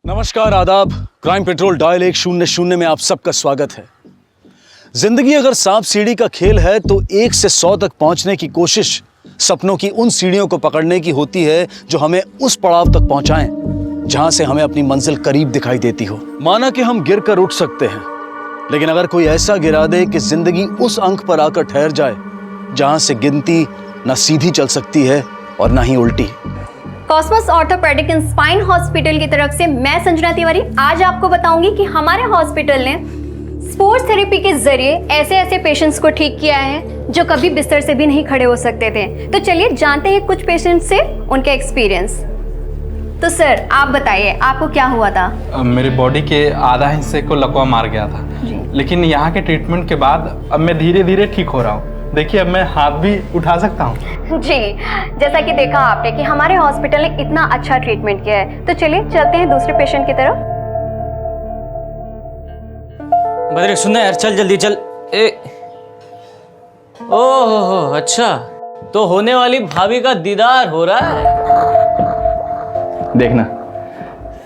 नमस्कार, आदाब। Crime petrol dial 100 में आप सबका स्वागत है। जिंदगी अगर सांप सीढ़ी का खेल है तो 1 से 100 तक पहुंचने की कोशिश सपनों की उन सीढ़ियों को पकड़ने की होती है जो हमें उस पड़ाव तक पहुंचाएं जहां से हमें अपनी मंजिल करीब दिखाई देती हो। माना कि हम गिर कर उठ सकते हैं, लेकिन अगर कोई ऐसा गिरा दे कि जिंदगी उस अंक पर आकर ठहर जाए जहां से गिनती न सीधी चल सकती है और न ही उल्टी। Cosmos orthopaedic and spine hospital की तरफ से मैं संजना तिवारी आज आपको बताऊंगी कि हमारे हॉस्पिटल ने स्पोर्ट्स थेरेपी के जरिए ऐसे ऐसे पेशेंट्स को ठीक किया है जो कभी बिस्तर से भी नहीं खड़े हो सकते थे। तो चलिए जानते हैं कुछ पेशेंट्स से उनके एक्सपीरियंस। तो सर आप बताइए आपको क्या हुआ था? मेरी बॉडी के आधा हिस्से को लकवा मार गया था, लेकिन यहाँ के ट्रीटमेंट के बाद अब मैं धीरे धीरे ठीक हो रहा हूँ। देखिए अब मैं हाथ भी उठा सकता हूँ। जी, जैसा कि देखा आपने कि हमारे हॉस्पिटल ने इतना अच्छा ट्रीटमेंट किया है। तो चलिए चलते हैं दूसरे पेशेंट की तरफ। बद्री सुनना यार, चल जल्दी चल। ओहो अच्छा, तो होने वाली भाभी का दीदार हो रहा है। देखना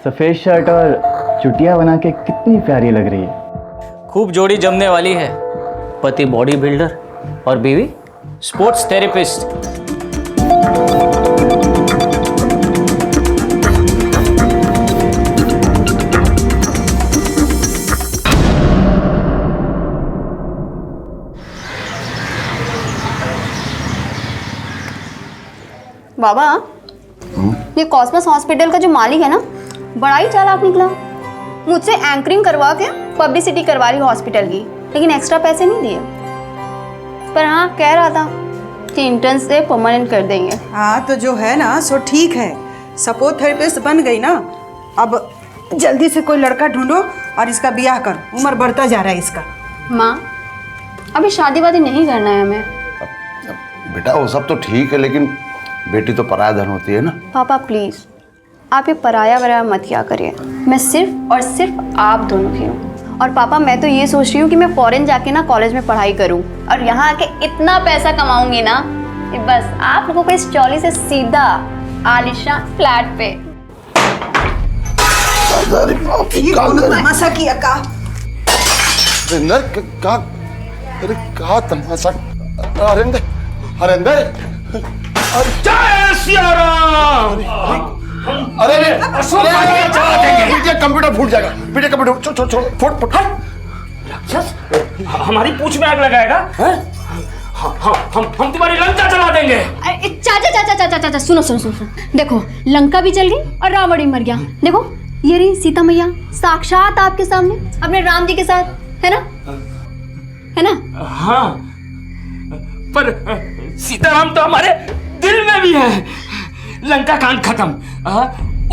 सफेद शर्ट और चुटिया बना के कितनी प्यारी लग रही है। खूब जोड़ी जमने वाली है। पति बॉडी बिल्डर और बीवी स्पोर्ट्स थेरेपिस्ट। बाबा, ये कॉस्मोस हॉस्पिटल का जो मालिक है ना, बड़ा ही चालाक निकला। मुझसे एंकरिंग करवा के पब्लिसिटी करवा रही हॉस्पिटल की, लेकिन एक्स्ट्रा पैसे नहीं दिए। पर हाँ, कह रहा था कि इंटर्न से परमानेंट कर देंगे। हाँ तो जो है ना सो ठीक है, सपोर्ट थेरेपिस्ट बन गई ना। अब जल्दी से कोई लड़का ढूंढो और इसका ब्याह कर, उम्र बढ़ता जा रहा है इसका। माँ, अभी शादी वादी नहीं करना है हमें। बेटा वो सब तो ठीक है, लेकिन बेटी तो पराया धन होती है ना। पापा प्लीज, आप ये पराया वराया मत किया करिए। मैं सिर्फ और सिर्फ आप दोनों की हूँ। और पापा मैं तो ये सोच रही हूँ कि मैं फॉरेन जाके ना कॉलेज में पढ़ाई करूँ और यहाँ आके इतना पैसा कमाऊंगी ना कि बस आप लोगों को इस चौली से सीधा आलिशान फ्लैट पे। तमाशा किया का? क्या तमाशा? हरेंद्र, हरेंद्र, जय सिया राम। अरे कंप्यूटर फूट जाएगा। बेटे कंप्यूटर छोड़ फुट। हमारी पूंछ में आग लगाएगा? हम तुम्हारी लंका जला देंगे। चाचा सुनो। देखो, लंका भी जल गई और रावण भी मर गया। देखो ये रही सीता मैया साक्षात आपके सामने अपने राम जी के साथ, है ना? हाँ, पर सीताराम तो हमारे दिल में भी है। लंका कांड खत्म,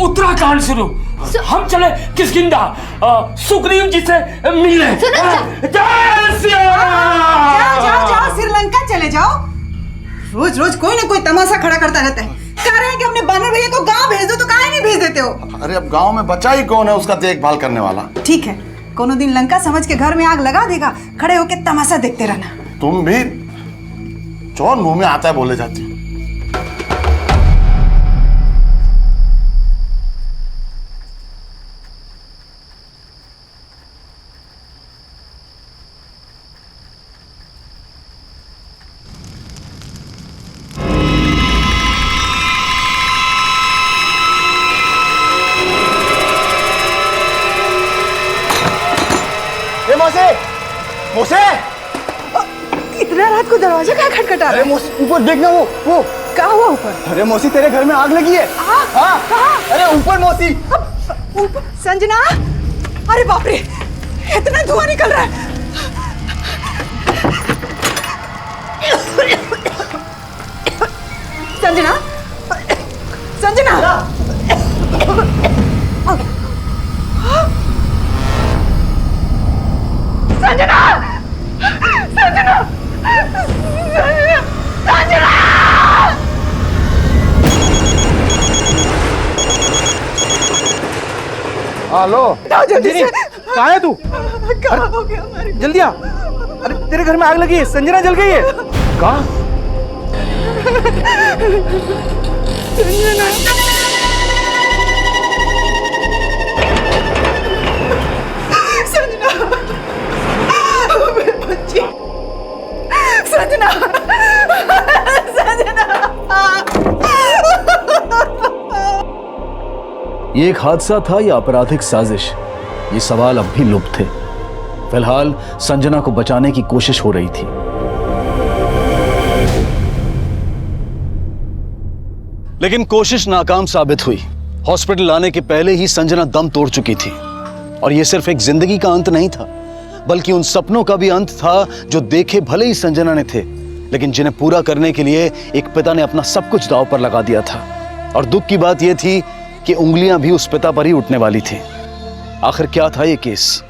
उत्तराखंड शुरू। हम चले किष्किंधा, सुग्रीव जी से मिलने। जय सिया राम। जाओ श्रीलंका चले जाओ। रोज रोज कोई ना कोई तमाशा खड़ा करता रहता है। कह रहे हैं कि अपने बानर भैया को गांव भेज दो, तो काहे नहीं भेज देते हो? अरे अब गांव में बचा ही कौन है उसका देखभाल करने वाला? ठीक है, कोनो दिन लंका समझ के घर में आग लगा देगा, खड़े होके तमाशा देखते रहना। तुम भी चौन मुंह में आता है बोले जाती हो। मोसे, इतना रात को दरवाजा क्या खटखटा रहा है? ऊपर देखना, वो क्या हुआ ऊपर? अरे मौसी तेरे घर में आग लगी है। हाँ, अरे ऊपर मौसी। ऊपर संजना, अरे बाप रे, इतना धुआं निकल रहा है। संजना, हेलो, जल्दी से। कहाँ है तू? क्या हो गया हमारे? जल्दी आ। अरे तेरे घर में आग लगी है, संजना जल गई है। कहाँ? संजना ये एक हादसा था या आपराधिक साजिश, ये सवाल अब भी लुप्त थे। फिलहाल संजना को बचाने की कोशिश हो रही थी। लेकिन कोशिश नाकाम साबित हुई। हॉस्पिटल लाने के पहले ही संजना दम तोड़ चुकी थी। और यह सिर्फ एक जिंदगी का अंत नहीं था, बल्कि उन सपनों का भी अंत था जो देखे भले ही संजना ने थे, लेकिन जिन्हें पूरा करने के लिए एक पिता ने अपना सब कुछ दांव पर लगा दिया था। और दुख की बात यह थी कि उंगलियां भी उस पिता पर ही उठने वाली थी। आखिर क्या था यह केस?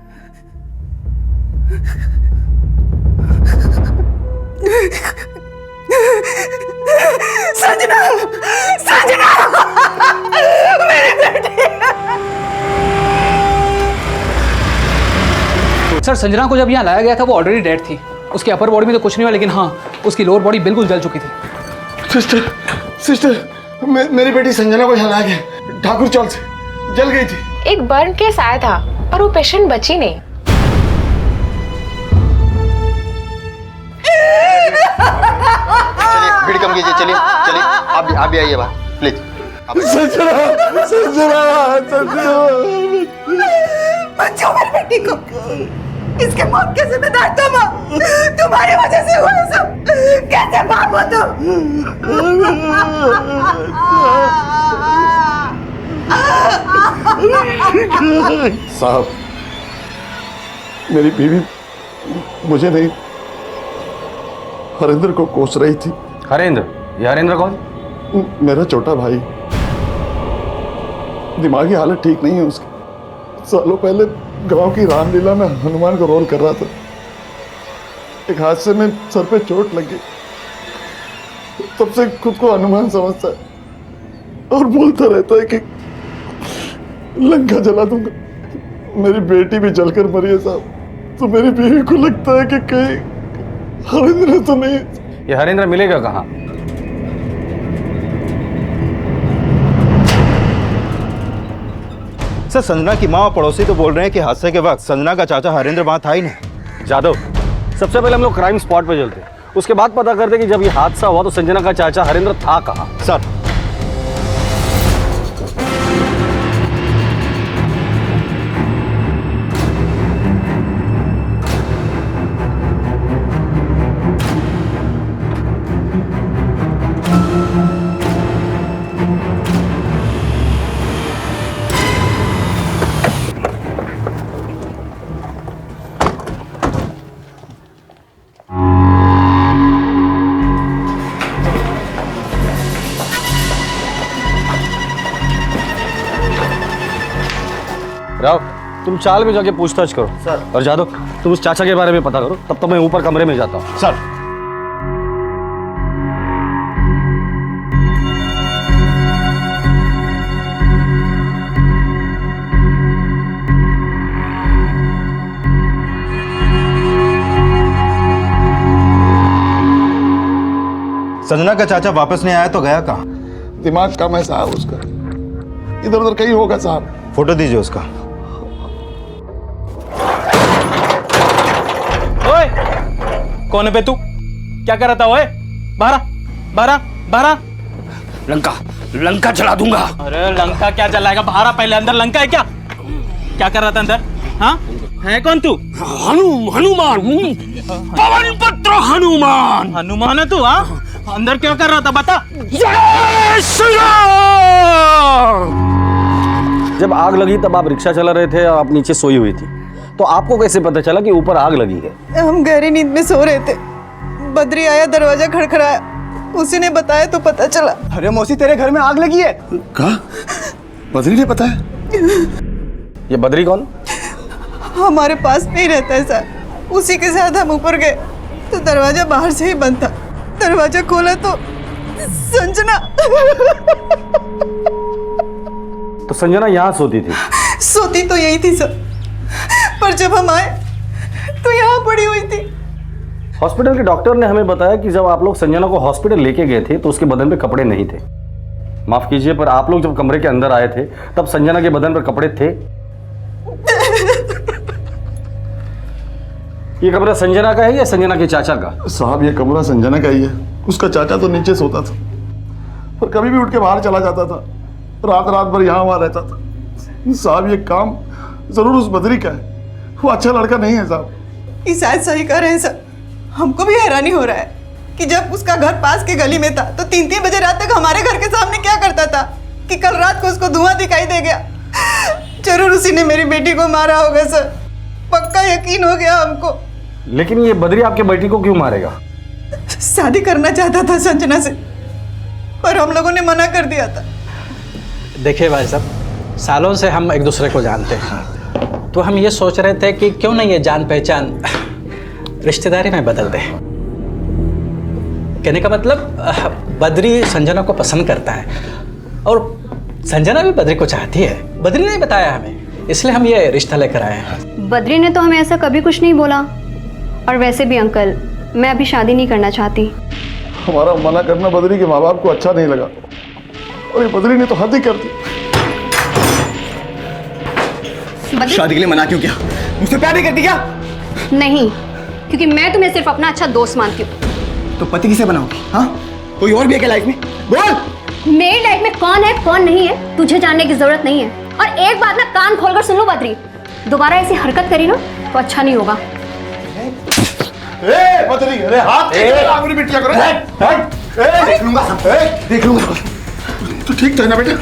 संजना, संजना, मेरी बेटी। सर, संजना को जब यहाँ लाया गया था वो ऑलरेडी डेड थी। उसकी अपर बॉडी में तो कुछ नहीं हुआ, लेकिन हाँ, उसकी लोअर बॉडी बिल्कुल जल चुकी थी। सिस्टर, मेरी बेटी संजना को यहाँ लाया गया ठाकुर चौक से, जल गई थी। एक बर्न केस आया था पर वो पेशेंट बची नहीं। चलिए भीड़ कम कीजिए, चलिए चलिए, आप भी आइए बाहर प्लीज। संजना, संजना, संजना, बचाओ मेरी बेटी को। इसके मौत के जिम्मेदार तुम हो। तुम्हारी वजह से हुआ सब। कैसे बाप हो साहब, मेरी बीवी मुझे नहीं, हरेंद्र को कोस रही थी। हरेंद्र? ये हरेंद्र कौन? मेरा छोटा भाई। दिमागी हालत ठीक नहीं है उसकी। सालों पहले गांव की रामलीला में हनुमान का रोल कर रहा था। एक हादसे में सर पे चोट लगी, तब से खुद को हनुमान समझता है और बोलता रहता है कि लंका जला दूंगा। मेरी बेटी भी जलकर मरी है साहब, तो मेरी बीवी को लगता है कि कहीं हरेंद्र तो नहीं। ये हरेंद्र मिलेगा कहाँ? सर, संजना की माँ और पड़ोसी तो बोल रहे हैं कि हादसे के वक्त संजना का चाचा हरेंद्र वहां था ही नहीं। जादव, सबसे पहले हम लोग क्राइम स्पॉट पे चलते, उसके बाद पता करते कि जब ये हादसा हुआ तो संजना का चाचा हरेंद्र था कहाँ। सर, राव, तुम चाल में जाके पूछताछ करो। सर। और जादव, तुम उस चाचा के बारे में पता करो, तब तक मैं ऊपर कमरे में जाता हूँ। सर। संजना का चाचा वापस नहीं आया तो गया कहाँ? दिमाग कम है साहब उसका, इधर उधर कहीं होगा साहब। फोटो दीजिए उसका। ओए, कौन है बे तू? क्या कर रहा था? ओए, बाहर बाहर बाहर। लंका, लंका जला दूंगा। अरे लंका क्या जलाएगा? बाहर पहले। अंदर लंका है क्या? क्या कर रहा था अंदर? हाँ, है कौन तू? हनुमान, पवन पुत्र हनुमान। हनुमान है तू? हाँ, अंदर क्या कर रहा था बता। जय श्री राम। जब आग लगी तब आप रिक्शा चला रहे थे और आप नीचे सोई हुई थी, तो आपको कैसे पता चला कि ऊपर आग लगी है? हम गहरी नींद में सो रहे थे। बद्री आया, दरवाजा खड़खड़ाया, उसी ने बताया तो पता चला। अरे मौसी, तेरे घर में आग लगी है। कहा? बद्री ने बताया? ये बद्री कौन? हमारे पास नहीं रहता है सर, उसी के साथ हम ऊपर गए तो दरवाजा बाहर से ही बंद था। दरवाजा खोला तो संजना। तो संजना यहाँ सोती थी? सोती तो यही थी सर, पर जब हम आए तो यहाँ पड़ी हुई थी। हॉस्पिटल के डॉक्टर ने हमें बताया कि जब आप लोग संजना को हॉस्पिटल लेके गए थे तो उसके बदन पे कपड़े नहीं थे। माफ कीजिए, पर आप लोग जब कमरे के अंदर आए थे तब संजना के बदन पर कपड़े थे? ये कमरा संजना का है या संजना के चाचा का? साहब, ये कमरा संजना का ही है। उसका चाचा तो नीचे सोता था और कभी भी उठ के बाहर चला जाता था। रात रात भर यहाँ वहां रहता था। साहब ये काम जरूर उस बद्री का है, वो अच्छा लड़का नहीं है साहब। ये शायद सही कह रहे हैं सर। हमको भी हैरानी हो रहा है कि जब उसका घर पास के गली में था तो 3-3 बजे रात तक हमारे घर के सामने क्या करता था कि कल रात को उसको धुआं दिखाई दे गया। जरूर उसी ने मेरी बेटी को मारा होगा सर, पक्का यकीन हो गया हमको। लेकिन ये बद्री आपके बेटी को क्यों मारेगा? शादी करना चाहता था संजना से, पर हम लोगों ने मना कर दिया था। देखिए भाई साहब, सालों से हम एक दूसरे को जानते हैं, तो हम ये सोच रहे थे कि क्यों नहीं ये जान पहचान रिश्तेदारी में बदल दे। कहने का मतलब बद्री संजना को पसंद करता है और संजना भी बद्री को चाहती है। बद्री ने बताया हमें, इसलिए हम ये रिश्ता लेकर आए हैं। बद्री ने तो हमें ऐसा कभी कुछ नहीं बोला। और वैसे भी अंकल, मैं अभी शादी नहीं करना चाहती। हमारा मना करना बद्री के माँ बाप को अच्छा नहीं लगा और ये बद्री ने तो हद ही कर दी। शादी के लिए मना क्यों किया? मुझसे प्यार नहीं करती क्या? नहीं, क्योंकि मैं तुम्हें सिर्फ अपना अच्छा दोस्त मानती हूँ। तो पति किसे बनाओगी? हाँ, कोई और भी है क्या लाइफ में? बोल। मेरी लाइफ में कौन है कौन नहीं है तुझे जानने की जरूरत नहीं है। और एक बात ना कान खोलकर सुन लो बद्री, दोबारा ऐसी हरकत करी ना तो अच्छा नहीं होगा। बद्री, अरे हाथ आंगुली बिटिया करो। देख लूंगा, देख लूंगा। तो ठीक था ना बेटे?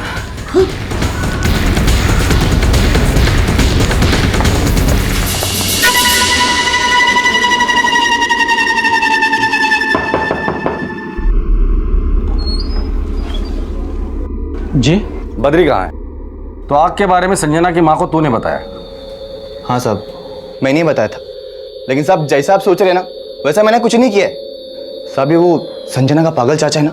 जी? बद्री कहाँ है? तो आग के बारे में संजना की माँ को तूने बताया? हाँ साहब, मैंने ही बताया था, लेकिन साहब जैसा आप सोच रहे हैं ना वैसा मैंने कुछ नहीं किया है साहब। ये वो संजना का पागल चाचा है ना,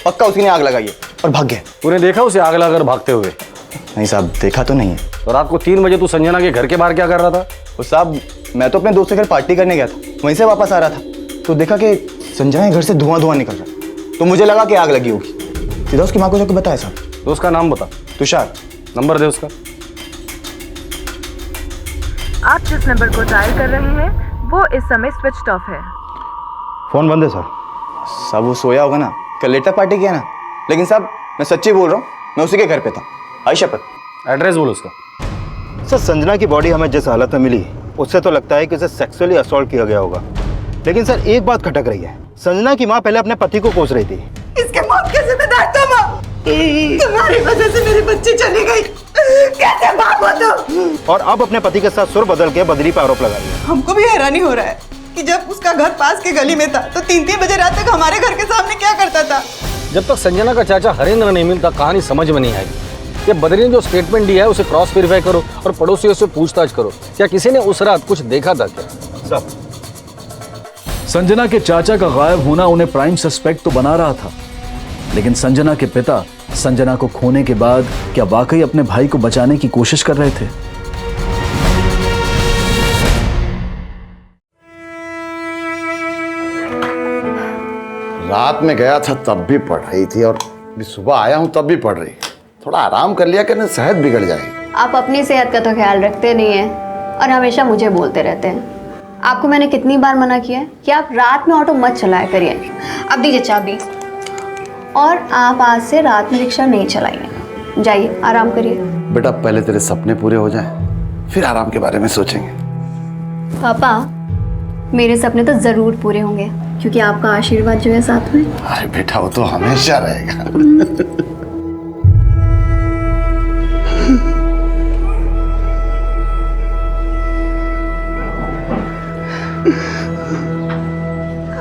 पक्का उसी ने आग लगाई है और भाग गया। तूने देखा उसे आग लगाकर भागते हुए? नहीं साहब, देखा तो नहीं है। तो रात को 3 बजे तू संजना के घर के बाहर क्या कर रहा था? वो साहब मैं तो अपने दोस्त के घर पार्टी करने गया था, वहीं से वापस आ रहा था तो देखा कि संजना के घर से धुआं निकल रहा, तो मुझे लगा कि आग लगी होगी। सीधा उसकी माँ को जाकर बताया साहब। तो उसका नाम बता। तुषार। नंबर दे उसका। आप जिस नंबर को डायल कर रहे हैं वो इस समय स्विच ऑफ है। फोन बंद है सर। साहब वो सोया होगा ना, कल लेट तक पार्टी किया ना। लेकिन साहब मैं सच्ची बोल रहा हूँ, मैं उसी के घर पे था। आई शपथ। एड्रेस बोल उसका। सर संजना की बॉडी हमें जिस हालत में मिली उससे तो लगता है कि उसे सेक्सुअली असॉल्ट किया गया होगा। लेकिन सर एक बात खटक रही है, संजना की माँ पहले अपने पति को कोस रही थी। इसके मौत के जिम्मेदार तुम हो। तुम्हारी वजह से मेरी बच्ची चली गई। कैसे बाप हो तुम? और अब अपने पति के साथ सुर बदल के बद्री पर आरोप लगा दिया। हमको भी हैरानी हो रहा है कि जब उसका घर पास के गली में था तो 3-3 बजे रात तक हमारे घर के सामने क्या करता था। जब तक संजना का चाचा हरेंद्र नहीं मिलता कहानी समझ में नहीं आएगी। ये बद्री ने जो स्टेटमेंट दिया है उसे क्रॉस वेरीफाई करो और पड़ोसियों से पूछताछ करो। क्या किसी ने उस रात कुछ देखा था क्या? सब संजना के चाचा का गायब होना उन्हें प्राइम सस्पेक्ट तो बना रहा था, लेकिन संजना के पिता संजना को खोने के बाद क्या वाकई अपने भाई को बचाने की कोशिश कर रहे थे? रात में गया था तब भी पढ़ रही थी और अभी सुबह आया हूं तब भी पढ़ रही। थोड़ा आराम कर लिया करने सेहत बिगड़ जाएगी। आप अपनी सेहत का तो ख्याल रखते नहीं हैं और हमेशा मुझे बोलते रहते हैं। आपको मैंने कितनी बार मना किया है कि आप रात में ऑटो मत चलाया करिए। अब दीजिए चाबी, और आप आज से रात में रिक्शा नहीं चलाइए। जाइए आराम करिए। बेटा पहले तेरे सपने पूरे हो जाएं, फिर आराम के बारे में सोचेंगे। पापा मेरे सपने तो जरूर पूरे होंगे क्योंकि आपका आशीर्वाद जो है साथ में। अरे बेटा वो तो हमेशा रहेगा।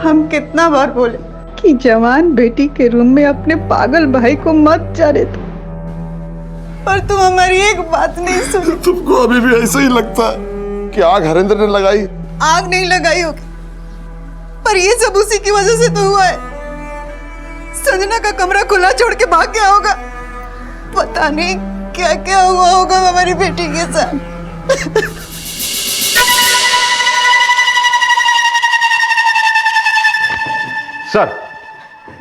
हम कितना बार बोले कि जवान बेटी के रूम में अपने पागल भाई को मत जाने दो, पर तुम हमारी एक बात नहीं सुनी। तुमको अभी भी ऐसा ही लगता है कि आग हरेंद्र ने लगाई? आग नहीं लगाई होगी, पर ये सब उसी की वजह से तो हुआ है। संजना का कमरा खुला छोड़ के भाग गया होगा। पता नहीं क्या क्या हुआ होगा हमारी बेटी के साथ। सर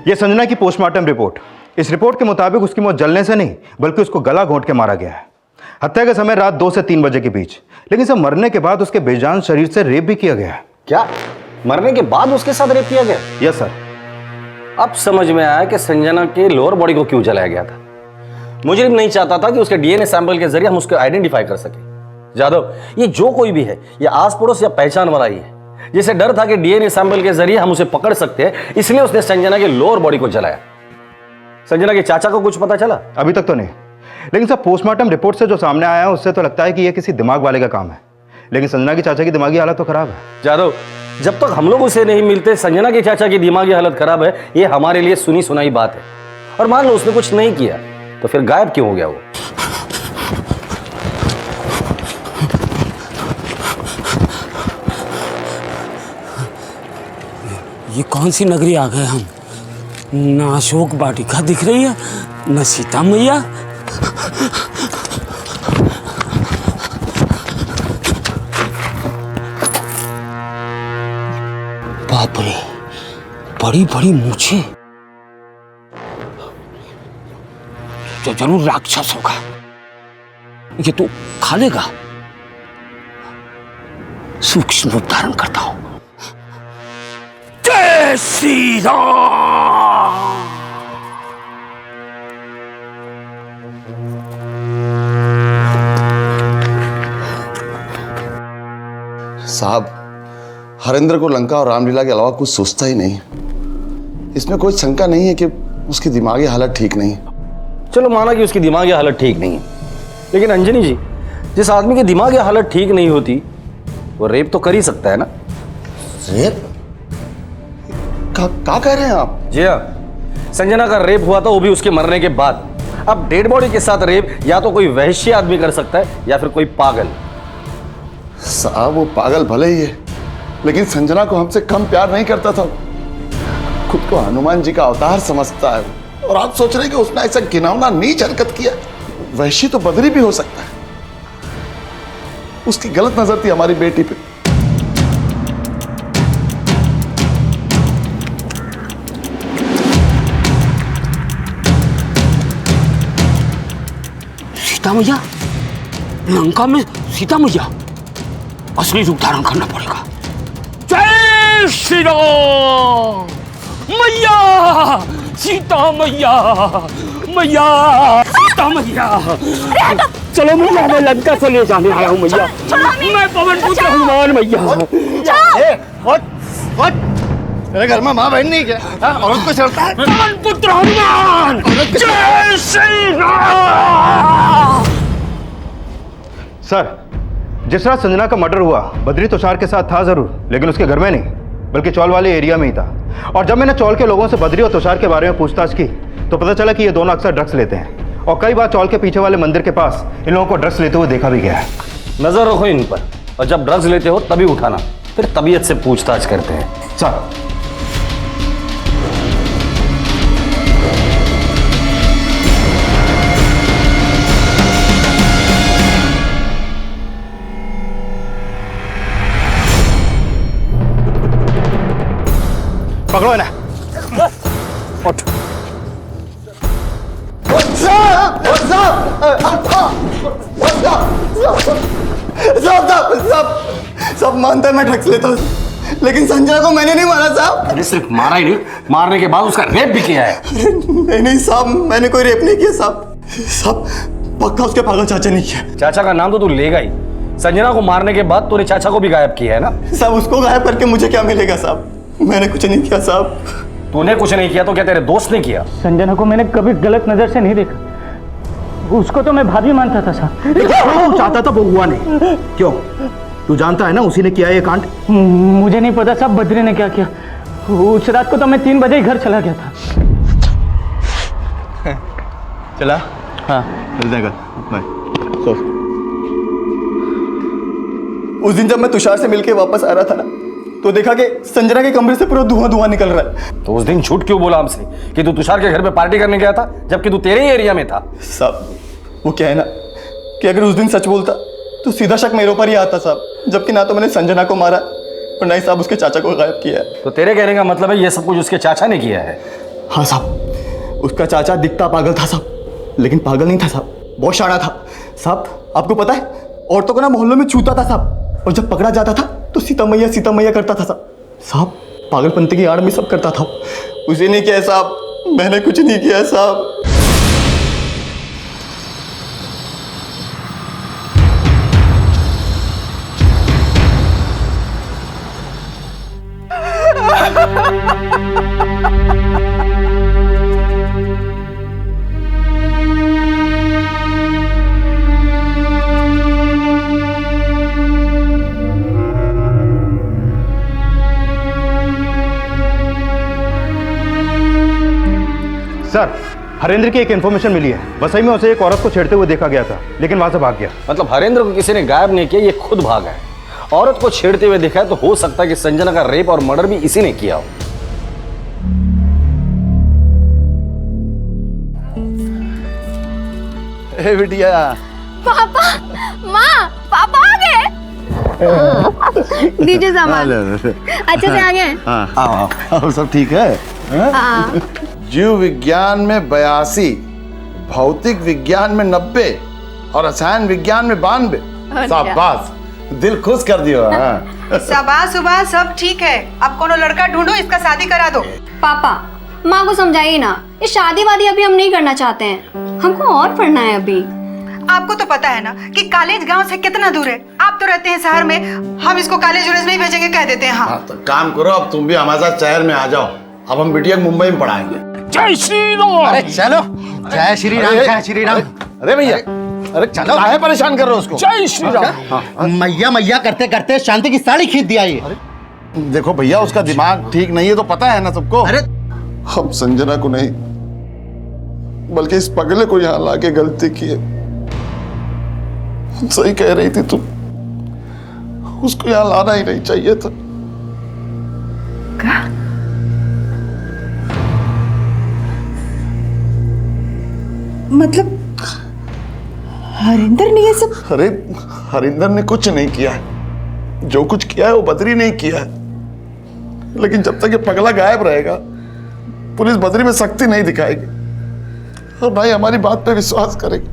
ये संजना की पोस्टमार्टम रिपोर्ट। इस रिपोर्ट के मुताबिक उसकी मौत जलने से नहीं बल्कि उसको गला घोंट के मारा गया है। हत्या का समय रात 2 से 3 बजे के बीच, लेकिन सब मरने के बाद उसके बेजान शरीर से रेप भी किया गया है। क्या मरने के बाद उसके साथ रेप किया गया? Yes sir. अब समझ में आया कि संजना की लोअर बॉडी को क्यों जलाया गया था। मुजरिम नहीं चाहता था कि उसके डीएनए सैंपल के जरिए हम उसको आइडेंटिफाई कर सके। जादव, ये जो कोई भी है, ये आस पड़ोस या पहचान वाला ही है, जिसे डर था कि डीएनए सैंपल के जरिए हम उसे पकड़ सकते हैं, इसलिए उसने संजना के लोअर बॉडी को जलाया। संजना के चाचा को कुछ पता चला? अभी तक तो नहीं, लेकिन सर पोस्टमार्टम रिपोर्ट से जो सामने आया है उससे तो लगता है कि यह किसी दिमाग वाले का काम है, लेकिन संजना की चाचा की दिमागी हालत तो खराब है। जादव, जब तक हम लोग उसे नहीं मिलते संजना के चाचा की दिमागी हालत खराब है, ये हमारे लिए सुनी सुनाई बात है। और मान लो उसने कुछ नहीं किया तो फिर गायब क्यों हो गया वो? ये कौन सी नगरी आ गए हम? न अशोक वाटिका दिख रही है, न सीता मैया। बाप रे, बड़ी बड़ी मूछें। तो जरूर राक्षस होगा। ये तो खा लेगा। सूक्ष्म रूप धारण करता हूं। जय श्री राम। साहब, हरेंद्र को लंका और रामलीला के अलावा कुछ सोचता ही नहीं। इसमें कोई शंका नहीं है कि उसकी दिमागी हालत ठीक नहीं है। चलो माना कि उसकी दिमागी हालत ठीक नहीं है, लेकिन अंजनी जी, जिस आदमी की दिमागी हालत ठीक नहीं होती वो रेप तो कर ही सकता है ना? रेप? क्या कह रहे हैं आप? जी हाँ, संजना का रेप हुआ था, वो भी उसके मरने के बाद। अब डेड बॉडी के साथ रेप या तो कोई वहशी आदमी कर सकता है या फिर कोई पागल। साहब, वो पागल भले ही है, लेकिन संजना को हमसे कम प्यार नहीं करता था। खुद को हनुमान जी का अवतार समझता है, और आप सोच रहे हैं कि उसने ऐसा घिनौना नीच हरकत किया? वैशी तो बदरी भी हो सकता है। उसकी गलत नजर थी हमारी बेटी पे। सीता मैया? लंका में सीता मैया? असली रूप धारण करना पड़ेगा। जय श्री राम। मैया, सीता मैया, मैया, सीता मैया। चलो मैया, मैं लंका से ले जाने आया हूँ मैया। मैं पवन पुत्र हनुमान मैया। मेरे घर में माँ बहन नहीं क्या? औरत को चलता है? पवन पुत्र हनुमान। जय श्री राम। सर, जिस रात संजना का मर्डर हुआ बद्री तुषार के साथ था जरूर, लेकिन उसके घर में नहीं बल्कि चौल वाले एरिया में ही था। और जब मैंने चौल के लोगों से बद्री और तुषार के बारे में पूछताछ की तो पता चला कि ये दोनों अक्सर ड्रग्स लेते हैं, और कई बार चौल के पीछे वाले मंदिर के पास इन लोगों को ड्रग्स लेते हुए देखा भी गया है। नजर रखो इन पर, और जब ड्रग्स लेते हो तभी उठाना, फिर तबीयत से पूछताछ करते हैं। सर, पकड़ो ना। उठ। सब मानता है मैं ड्रग्स लेता हूँ, लेकिन संजना को मैंने नहीं मारा साहब। अरे सिर्फ मारा ही नहीं, मारने के बाद उसका रेप भी किया है। नहीं साहब, मैंने कोई रेप नहीं किया साहब। साहब, पक्का उसके पागल चाचा ने किया। चाचा का नाम तो तू लेगा ही। संजना को मारने के बाद तूने चाचा को भी गायब किया है ना? साहब, उसको गायब करके मुझे क्या मिलेगा साहब? मैंने कुछ नहीं किया साहब। तूने कुछ नहीं किया तो क्या तेरे दोस्त ने किया? संजना को मैंने कभी गलत नजर से नहीं देखा, उसको तो मैं भाभी मानता था साहब। जो चाहता था वो हुआ नहीं। क्यों? तू जानता है ना उसी ने किया ये कांड? मुझे नहीं पता साहब बद्री ने क्या किया। उस रात को तो मैं 3 बजे ही घर चला गया था। चला? हाँ। मिलते हैं कल। बाय। उस दिन जब मैं तुषार से मिलके वापस आ रहा था ना, तो देखा कि संजना के कमरे से पूरा धुआं धुआं निकल रहा है। तो उस दिन झूठ क्यों बोला हमसे कि तू तुषार के घर पे पार्टी करने गया था, जबकि तू तेरे ही एरिया में था? साहब, वो क्या है ना कि अगर उस दिन सच बोलता तो सीधा शक मेरे ऊपर ही आता साहब, जबकि ना तो मैंने संजना को मारा और ना ही साहब उसके चाचा को गायब किया है। तो तेरे कहने का मतलब है ये सब कुछ उसके चाचा ने किया है? हाँ साहब, उसका चाचा दिखता पागल था साहब, लेकिन पागल नहीं था साहब, बहुत शाना था साहब। आपको पता है, औरतों को ना मोहल्लों में छूता था साहब, और जब पकड़ा जाता था तो सीता मैया करता था साहब। पागलपंती की आड़ में सब करता था। उसे नहीं किया साहब, मैंने कुछ नहीं किया साहब। सर, हरेंद्र की एक इन्फॉर्मेशन मिली है। वसई में उसे एक औरत को छेड़ते हुए देखा गया था, लेकिन वहां से भाग गया। मतलब हरेंद्र को किसी ने गायब नहीं किया, ये खुद भागा है। औरत को छेड़ते हुए देखा है तो हो सकता है कि संजना का रेप और मर्डर भी इसी ने किया हो। ए बिटिया, पापा, माँ, पापा आ गए। दीजिए सामान। अच्छे से आ गए। हाँ, सब ठीक है। हाँ। जीव विज्ञान में 82, भौतिक विज्ञान में 90 और रसायन विज्ञान में 92। शाबाश, दिल खुश कर दियो। शाबाश सुबह, सब ठीक है। अब कोनो लड़का ढूंढो, इसका शादी करा दो। पापा, माँ को समझाइए ना, ये शादी वादी अभी हम नहीं करना चाहते हैं, हमको और पढ़ना है अभी। आपको तो पता है ना कि कॉलेज गांव से कितना दूर है। आप तो रहते हैं शहर में, हम इसको कॉलेज वॉलेज नहीं भेजेंगे, कह देते हैं। हाँ तो काम करो, अब तुम भी हमारे साथ शहर में आ जाओ। अब हम बिटिया को मुंबई में पढ़ाएंगे। जय श्री राम। अरे चलो, जय श्री राम, जय श्री राम। अरे भैया, अरे चलो, काहे परेशान कर रहे हो उसको? जय श्री राम। मैया मैया करते करते शांति की साड़ी खींच दिया ये। देखो भैया, उसका दिमाग ठीक नहीं है तो पता है ना सबको। अरे हम संजना को नहीं, बल्कि इस पगले को यहाँ लाके गलती की है। सही कह रही थी तुम, उसको यहाँ लाना ही नहीं चाहिए था। मतलब हरिंदर ने ये सब? अरे हरिंदर ने कुछ नहीं किया है, जो कुछ किया है वो बद्री नहीं किया है। लेकिन जब तक ये पगला गायब रहेगा, पुलिस बद्री में सख्ती नहीं दिखाएगी और भाई हमारी बात पे विश्वास करेगी।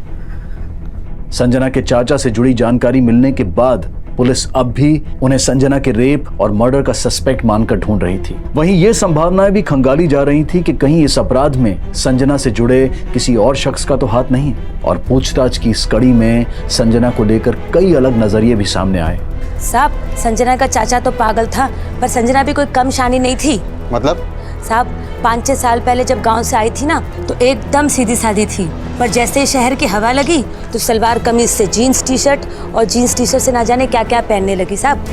संजना के चाचा से जुड़ी जानकारी मिलने के बाद पुलिस अब भी उन्हें संजना के रेप और मर्डर का सस्पेक्ट मानकर ढूंढ रही थी। वहीं ये संभावनाएं भी खंगाली जा रही थी कि कहीं इस अपराध में संजना से जुड़े किसी और शख्स का तो हाथ नहीं। और पूछताछ की इस कड़ी में संजना को लेकर कई अलग नजरिए भी सामने आए। साहब, संजना का चाचा तो पागल था, पर संजना भी कोई कम शानी नहीं थी। मतलब? साहब, 5-6 साल पहले जब गांव से आई थी ना, तो एकदम सीधी सादी थी, पर जैसे ही शहर की हवा लगी तो सलवार कमीज से जीन्स टी शर्ट और जीन्स टी शर्ट से ना जाने क्या क्या पहनने लगी। साहब,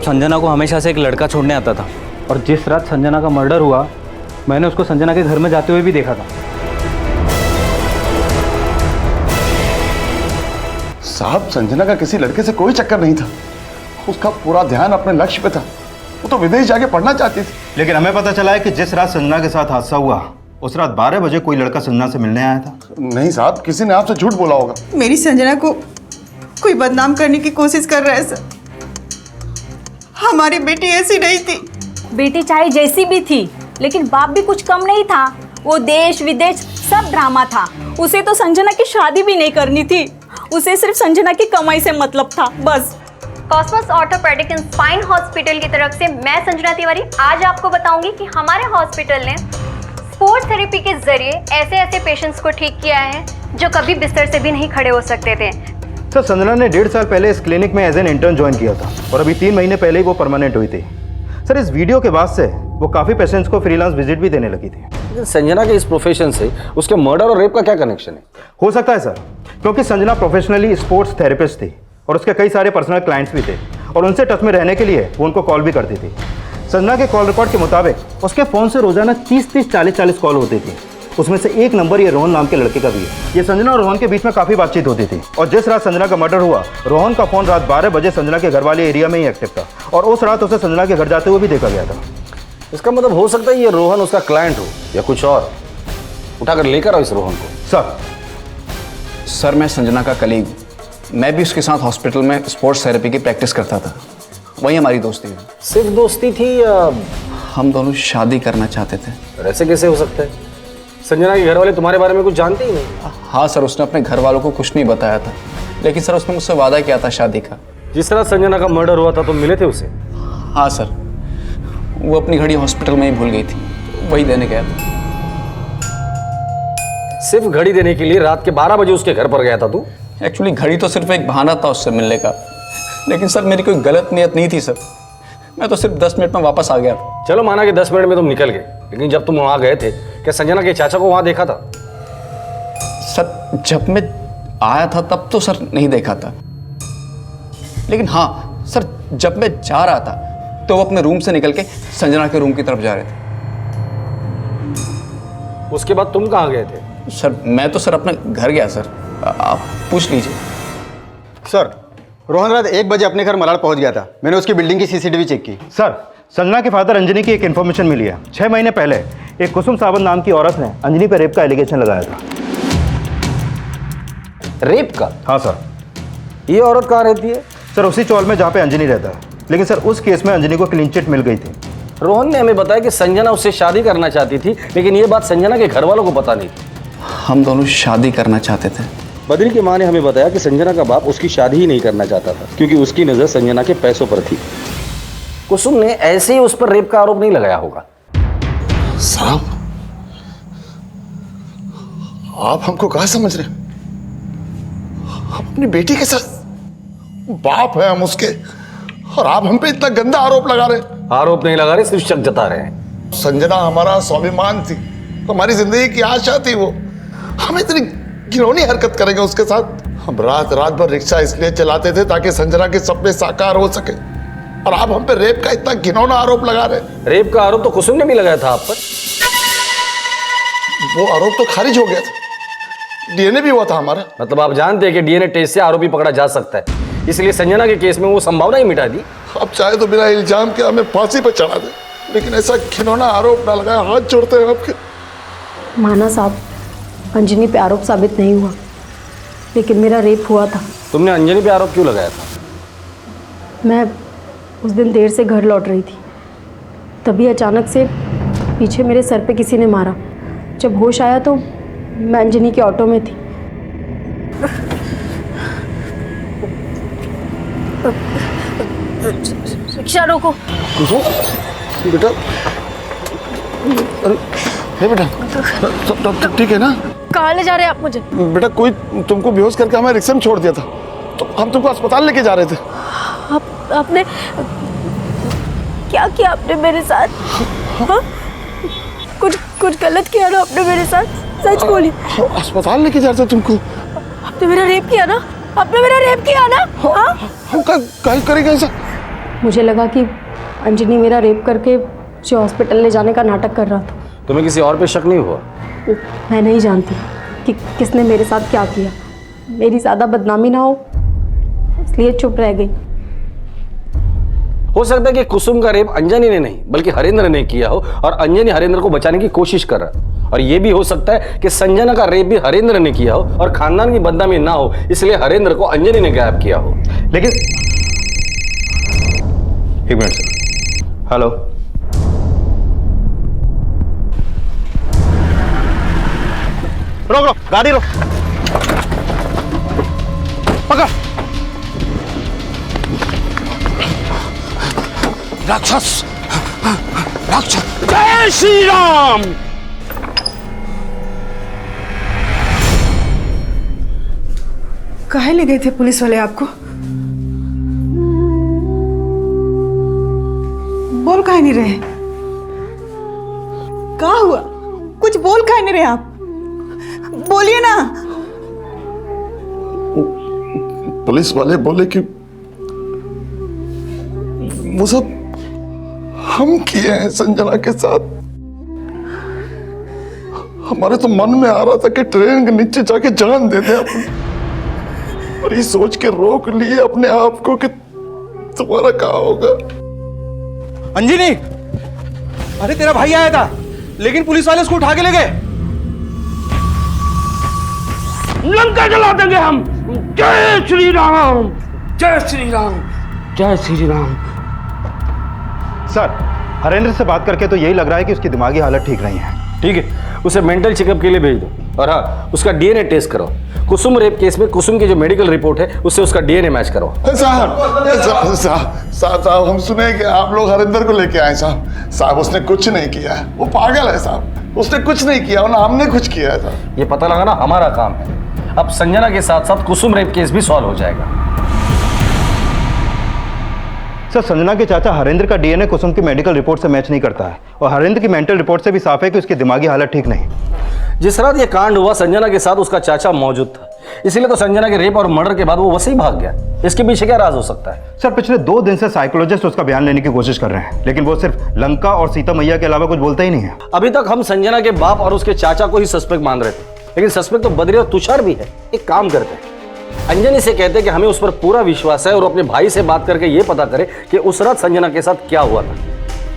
संजना को हमेशा से एक लड़का छोड़ने आता था, और जिस रात संजना का मर्डर हुआ, मैंने उसको संजना के घर में जाते हुए भी देखा था। साहब, संजना का किसी लड़के से कोई चक्कर नहीं था। उसका पूरा ध्यान अपने लक्ष्य पे था। वो तो विदेश जाके पढ़ना चाहती थी। लेकिन हमें पता चला है कि जिस रात संजना के साथ हादसा हुआ, उस रात 12 बजे कोई लड़का संजना से मिलने आया था। नहीं साहब, किसी ने आपसे झूठ बोला होगा। मेरी संजना को कोई बदनाम करने की कोशिश कर रहा है सर। हमारी बेटी ऐसी नहीं थी। बेटी चाहे जैसी भी थी, लेकिन बाप भी कुछ कम नहीं था। वो देश विदेश सब ड्रामा था। उसे तो संजना की शादी भी नहीं करनी थी, उसे सिर्फ संजना की कमाई से मतलब था, बस। Cosmos orthopaedic and spine hospital की तरफ से मैं संजना तिवारी आज आपको बताऊंगी कि हमारे हॉस्पिटल ने स्पोर्ट्स थेरेपी के जरिए ऐसे ऐसे पेशेंट्स को ठीक किया है जो कभी बिस्तर से भी नहीं खड़े हो सकते थे। सर, संजना ने 1.5 साल पहले इस क्लिनिक में एज एन इंटर्न ज्वाइन किया था और अभी 3 महीने पहले ही वो परमानेंट हुई थी। सर, इस वीडियो के बाद से वो काफ़ी पेशेंट्स को फ्रीलांस विजिट भी देने लगी थी। संजना के इस प्रोफेशन से उसके मर्डर और रेप का क्या कनेक्शन है? हो सकता है सर, क्योंकि संजना प्रोफेशनली स्पोर्ट्स थेरेपिस्ट थी और उसके कई सारे पर्सनल क्लाइंट्स भी थे और उनसे टच में रहने के लिए वो उनको कॉल भी करती थी। संजना के कॉल रिकॉर्ड के मुताबिक उसके फ़ोन से रोजाना 30-30, 40-40 कॉल होती थी। उसमें से एक नंबर ये रोहन नाम के लड़के का भी है। ये संजना और रोहन के बीच में काफ़ी बातचीत होती थी और जिस रात संजना का मर्डर हुआ, रोहन का फ़ोन रात 12 बजे संजना के घर वाले एरिया में ही एक्टिव था और उस रात उसे संजना के घर जाते हुए भी देखा गया था। इसका मतलब हो सकता है ये रोहन उसका क्लाइंट हो या कुछ और। उठाकर लेकर आओ इस रोहन को। सर, मैं संजना का कलीग, मैं भी उसके साथ हॉस्पिटल में स्पोर्ट्स थेरेपी की प्रैक्टिस करता था। वही हमारी दोस्ती है। सिर्फ दोस्ती थी या हम दोनों शादी करना चाहते थे? ऐसे कैसे हो सकता है? संजना के घर वाले तुम्हारे बारे में कुछ जानते ही नहीं? हाँ सर, उसने अपने घर वालों को कुछ नहीं बताया था, लेकिन सर उसने मुझसे वादा किया था शादी का। जिस तरह संजना का मर्डर हुआ था तुम मिले थे उसे? हाँ सर, वो अपनी घड़ी हॉस्पिटल में ही भूल गई थी, वही देने गया था। सिर्फ घड़ी देने के लिए रात के 12 बजे उसके घर पर गया था तू? एक्चुअली घड़ी तो सिर्फ एक बहाना था उससे मिलने का, लेकिन सर मेरी कोई गलत नियत नहीं थी सर। मैं तो सिर्फ 10 मिनट में वापस आ गया था। चलो माना कि 10 मिनट में तुम निकल गए, लेकिन जब तुम वहां गए थे क्या संजना के चाचा को वहां देखा था? सर, जब मैं आया था तब तो सर नहीं देखा था, लेकिन हाँ सर, जब मैं जा रहा था तो वो अपने रूम से निकल के संजना के रूम की तरफ जा रहे थे। उसके बाद तुम कहाँ गए थे? सर मैं तो सर अपने घर गया सर, आप पूछ लीजिए। सर रोहन रात 1 बजे अपने घर मलाड पहुंच गया था। मैंने उसकी बिल्डिंग की सीसीटीवी चेक की। सर संजना के फादर अंजनी की एक इन्फॉर्मेशन मिली है। 6 महीने पहले एक कुसुम सावंत नाम की औरत ने अंजनी पर रेप का एलिगेशन लगाया था। रेप का? हाँ सर। ये औरत कहाँ रहती है? सर उसी चौल में जहाँ पे अंजनी रहता है, लेकिन सर उस केस में अंजनी को क्लीन चिट मिल गई थी। रोहन ने हमें बताया कि संजना उससे शादी करना चाहती थी, लेकिन ये बात संजना के घर वालों को पता नहीं थी। हम दोनों शादी करना चाहते थे। बद्री की माँ ने हमें बताया कि संजना का बाप उसकी शादी ही नहीं करना चाहता था, क्योंकि उसकी नज़र संजना के पैसों पर थी। कुसुम ने ऐसे ही उस पर रेप का आरोप नहीं लगाया होगा। साहब आप हमको कहाँ समझ रहे हैं? हम अपनी बेटी के साथ बाप है हम उसके, और आप हम पे इतना गंदा आरोप लगा रहे हैं। आरोप नहीं लगा रहे, सिर्फ शक जता रहे हैं। संजना हमारा स्वाभिमान थी, हमारी जिंदगी की आशा थी। वो हम इतनी घिनौनी हरकत करेंगे उसके साथ? हम रात रात भर रिक्शा इसलिए चलाते थे ताकि संजना के सपने साकार हो सके, और आप हम पे रेप का इतना घिनौना आरोप लगा रहे। रेप का आरोप तो कुसुम ने भी लगाया था आप पर। वो आरोप तो खारिज हो गया था, डीएनए भी हुआ था हमारा। मतलब आप जानते हैं कि डीएनए टेस्ट से आरोपी पकड़ा जा सकता है, इसलिए संजना के केस में वो संभावना ही मिटा दी। अब चाहे तो बिना इल्जाम के हमें फांसी पर चढ़ा दे, लेकिन ऐसा घिनौना आरोप ना लगाया। हाथ जोड़ते हैं आपके। माना साहब, अंजनी पे आरोप साबित नहीं हुआ, लेकिन मेरा रेप हुआ था। तुमने अंजनी पे आरोप क्यों लगाया था? मैं उस दिन देर से घर लौट रही थी, तभी अचानक से पीछे मेरे सर पे किसी ने मारा। जब होश आया तो मैं अंजनी के ऑटो में थी। रिक्शा रोको। बेटा, हे बेटा, सब ठीक है ना? कहाँ ले जा रहे हैं आप मुझे? बेटा कोई तुमको बेहोश करके हमें रिक्शा में छोड़ दिया था, तो हम तुमको अस्पताल लेके जा रहे थे। आपने क्या किया आपने मेरे साथ? हाँ? कुछ गलत किया ना आपने मेरे साथ? सच बोली। अस्पताल लेके जा रहे थे तुमको। आपने मेरा रेप किया ना? आपने मेरा रेप किया ना? हाँ? हम क्या करेंगे ऐसा? मुझे लगा कि अंजनी मेरा रेप करके उसे हॉस्पिटल ले जाने का नाटक कर रहा था। तुम्हें किसी और पे शक नहीं हुआ? मैं नहीं जानती कि किसने मेरे साथ क्या किया। मेरी ज़्यादा बदनामी ना हो इसलिए चुप रह गई। हो सकता है कि कुसुम का रेप अंजनी ने नहीं बल्कि हरेंद्र ने किया हो, और अंजनी हरेंद्र को बचाने की कोशिश कर रहा है। और यह भी हो सकता है कि संजना का रेप भी हरेंद्र ने किया हो, और खानदान की बदनामी ना हो इसलिए हरेंद्र को अंजनी ने गायब किया हो। लेकिन एक मिनट सर। हेलो, रोक रोक, गाड़ी रोक, पकड़। राक्षस, राक्षस, जय श्री राम। काहे ले गए थे पुलिस वाले आपको? बोल काहे नहीं रहे? क्या हुआ? कुछ बोल काहे नहीं रहे आप? बोलिए ना। पुलिस वाले बोले कि वो सब हम किए हैं संजना के साथ। हमारे तो मन में आ रहा था कि ट्रेन के नीचे जाके जान दे दे अपनी, और ये सोच के रोक लिए अपने आप को कि तुम्हारा क्या होगा। अंजनी, अरे तेरा भाई आया था, लेकिन पुलिस वाले उसको उठा के ले गए। लंका जला देंगे हम। जय श्री राम, जय श्री राम, जय श्री राम। सर हरेंद्र से बात करके तो यही लग रहा है कि उसकी दिमागी हालत ठीक नहीं है। ठीक है, उसे मेंटल चेकअप के लिए भेज दो, और हाँ उसका डीएनए टेस्ट करो। कुसुम रेप केस में कुसुम की जो मेडिकल रिपोर्ट है उससे उसका डीएनए मैच करो। साहब हम सुने कि आप लोग हरिंदर को लेके आए। साहब उसने कुछ नहीं किया है, वो पागल है साहब, उसने कुछ नहीं किया, ना हमने कुछ किया है साहब। ये पता लगाना हमारा काम है। अब संजना के साथ साथ कुसुम रेप केस भी सॉल्व हो जाएगा। सर संजना के चाचा हरेंद्र का डीएनए कुसुम की मेडिकल रिपोर्ट से मैच नहीं करता है, और हरेंद्र की मेंटल रिपोर्ट से भी साफ है कि उसकी दिमागी हालत ठीक नहीं। जिस रात ये कांड हुआ संजना के साथ उसका चाचा मौजूद था, इसीलिए तो संजना के रेप और मर्डर के बाद वो वैसे ही भाग गया। इसके पीछे क्या राज हो सकता है? सर पिछले 2 दिन से साइकोलॉजिस्ट उसका बयान लेने की कोशिश कर रहे हैं, लेकिन वो सिर्फ लंका और सीता मैया के अलावा कुछ बोलता ही नहीं है। अभी तक हम संजना के बाप और उसके चाचा को ही सस्पेक्ट मान रहे थे, लेकिन सस्पेक्ट तो बद्री और तुषार भी है। एक काम करते हैं, अंजनी से कहते हैं कि हमें उस पर पूरा विश्वास है और अपने भाई से बात करके ये पता करे कि उस रात संजना के साथ क्या हुआ था।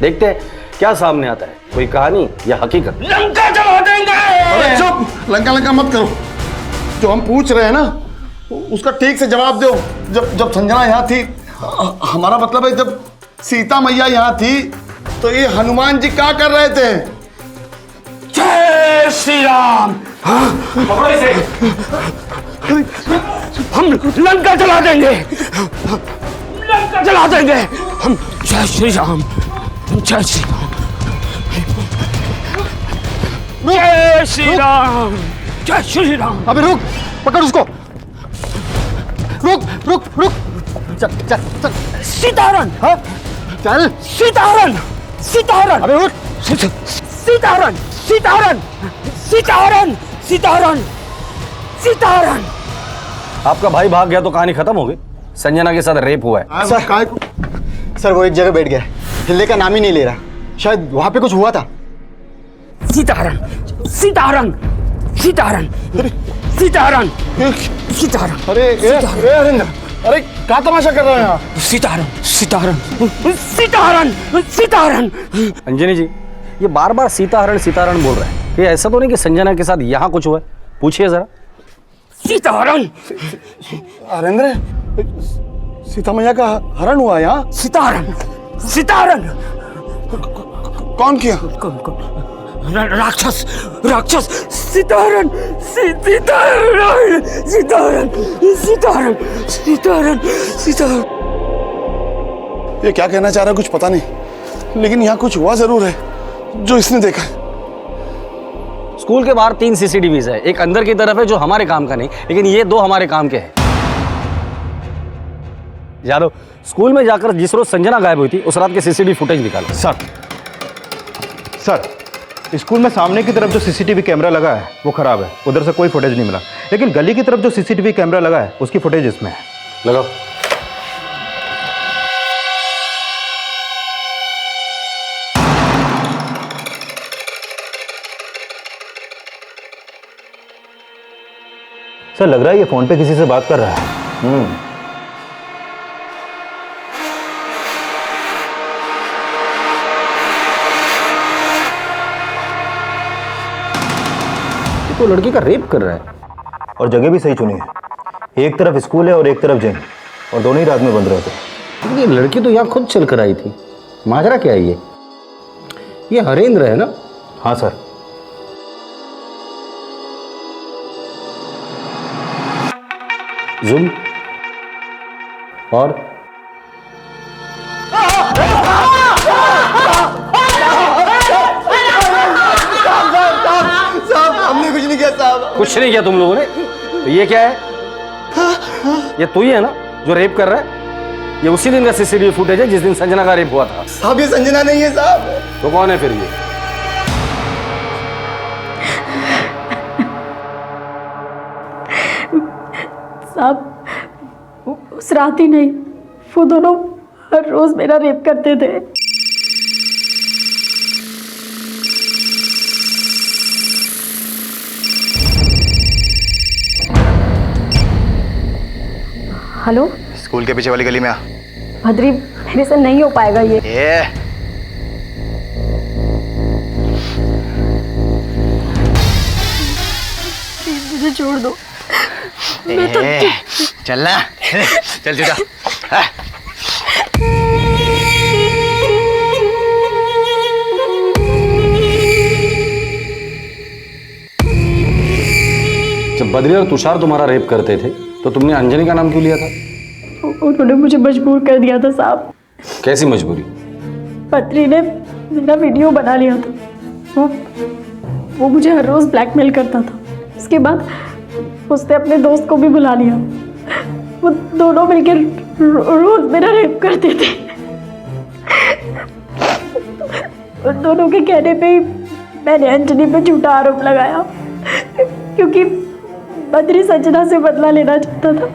देखते हैं क्या सामने आता है, कोई कहानी या हकीकत। लंका जला देंगे। अरे चुप, लंका लंका मत करो। जो हम पूछ रहे हैं ना उसका ठीक से जवाब दो। जब संजना यहाँ थी, हमारा मतलब है जब सीता मैया यहाँ थी तो ये हनुमान जी क्या कर रहे थे? जय श्री राम। पकड़ो इसे। हम लंका जला देंगे, लंका जला देंगे हम। जय श्री राम, जय श्री राम, जय श्री राम, जय श्री राम। अबे रुक, पकड़ उसको। रुक रुक रुक, चल चल चल। सीताहरण, हाँ चल। सीताहरण, सीताहरण। अबे उठ। सीताहरण, सीताहरण, सीताहरण, सीताहरण, सीताहरण। आपका भाई भाग गया तो कहानी खत्म हो गई। संजना के साथ रेप हुआ है। सर वो एक जगह बैठ गया है, हिलने का नाम ही नहीं ले रहा। शायद वहां पे कुछ हुआ था। सीताहरण, सीताहरण, सीताहरण, सीताहरण, सीताहरण। अरे हरिंद्र, अरे क्या तमाशा कर रहे हैं आप? सीताहरण, सीताहरण, सीताहरण, सीताहरण। अंजनी जी, ये बार बार सीताहरण सीताहरण बोल रहे हैं, ये ऐसा तो नहीं कि संजना के साथ यहाँ कुछ हुआ है? पूछिए जरा। सीताहरण। हरिंद्र, सीता मैया का हरण हुआ यहाँ? सीताहरण, सीताहरण। कौन किया? राक्षस, राक्षस। सीताहरण, सीताहरण, सीताहरण, सीताहरण, सीताहरण, सीताहरण। ये क्या कहना चाह रहा है कुछ पता नहीं, लेकिन यहाँ कुछ हुआ जरूर है जो इसने देखा। स्कूल के बाहर 3 CCTVs है, एक अंदर की तरफ है जो हमारे काम का नहीं, लेकिन ये 2 हमारे काम के हैं। यादव, स्कूल में जाकर जिस रोज संजना गायब हुई थी उस रात के CCTV फुटेज निकालो। सर स्कूल में सामने की तरफ जो CCTV कैमरा लगा है वो खराब है, उधर से कोई फुटेज नहीं मिला, लेकिन गली की तरफ जो CCTV कैमरा लगा है उसकी फुटेज इसमें है। लगाओ। सर लग रहा है ये फोन पे किसी से बात कर रहा है। तो लड़की का रेप कर रहा है और जगह भी सही चुनी है, एक तरफ स्कूल है और एक तरफ जिम, और दोनों ही रात में बंद रहते हैं। ये लड़की तो यहाँ खुद चल कर आई थी, माजरा क्या है ये हरेंद्र है ना? हाँ सर। जूम और साहब हमने कुछ नहीं किया साहब। कुछ नहीं किया तुम लोगों ने? तो ये क्या है? ये तू ही है ना जो रेप कर रहा है? ये उसी दिन का CCTV फुटेज है जिस दिन संजना का रेप हुआ था। साहब ये संजना नहीं है साहब। तो कौन है फिर ये? साहब उस रात ही नहीं, वो दोनों हर रोज मेरा रेप करते थे। हेलो, स्कूल के पीछे वाली गली में आ। भद्री, मेरे से नहीं हो पाएगा ये। प्लीज मुझे छोड़ दो। मैं तो चलना। चल सीधा। जब बद्री और तुषार तुम्हारा रेप करते थे तो तुमने अंजनी का नाम क्यों लिया था? उन्होंने मुझे मजबूर कर दिया था साहब। कैसी मजबूरी? पत्री ने मेरा वीडियो बना लिया था। वो मुझे हर रोज ब्लैकमेल करता था। उसके बाद उसने अपने दोस्त को भी बुला लिया। वो दोनों मिलकर रोज मेरा रेप करते थे। उन दोनों के कहने पे ही मैंने अंजनी पे झूठा आरोप लगाया, क्योंकि बद्री संजना से बदला लेना चाहता था।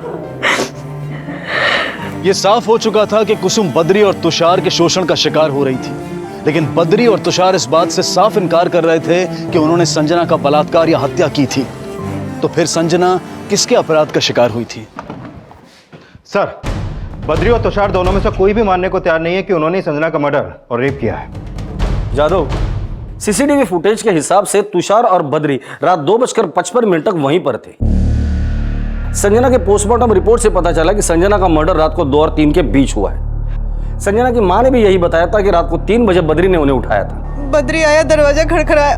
ये साफ हो चुका था कि कुसुम बद्री और तुषार के शोषण का शिकार हो रही थी, लेकिन बद्री और तुषार इस बात से साफ इनकार कर रहे थे कि उन्होंने संजना का बलात्कार या हत्या की थी। तो फिर संजना किसके अपराध का शिकार हुई थी? सर, बद्री और तुषार दोनों में से कोई भी मानने को तैयार नहीं है कि उन्होंने संजना का मर्डर और रेप किया है। जादव, सीसीटीवी फुटेज के हिसाब से तुषार और बद्री रात 2:55 तक वहीं पर थे। संजना के पोस्टमार्टम रिपोर्ट से पता चला कि संजना का मर्डर रात को 2 और 3 के बीच हुआ है। संजना की मां ने भी यही बताया था कि रात को 3 बजे बद्री ने उन्हें उठाया था। बद्री आया, दरवाजा खड़खड़ाया,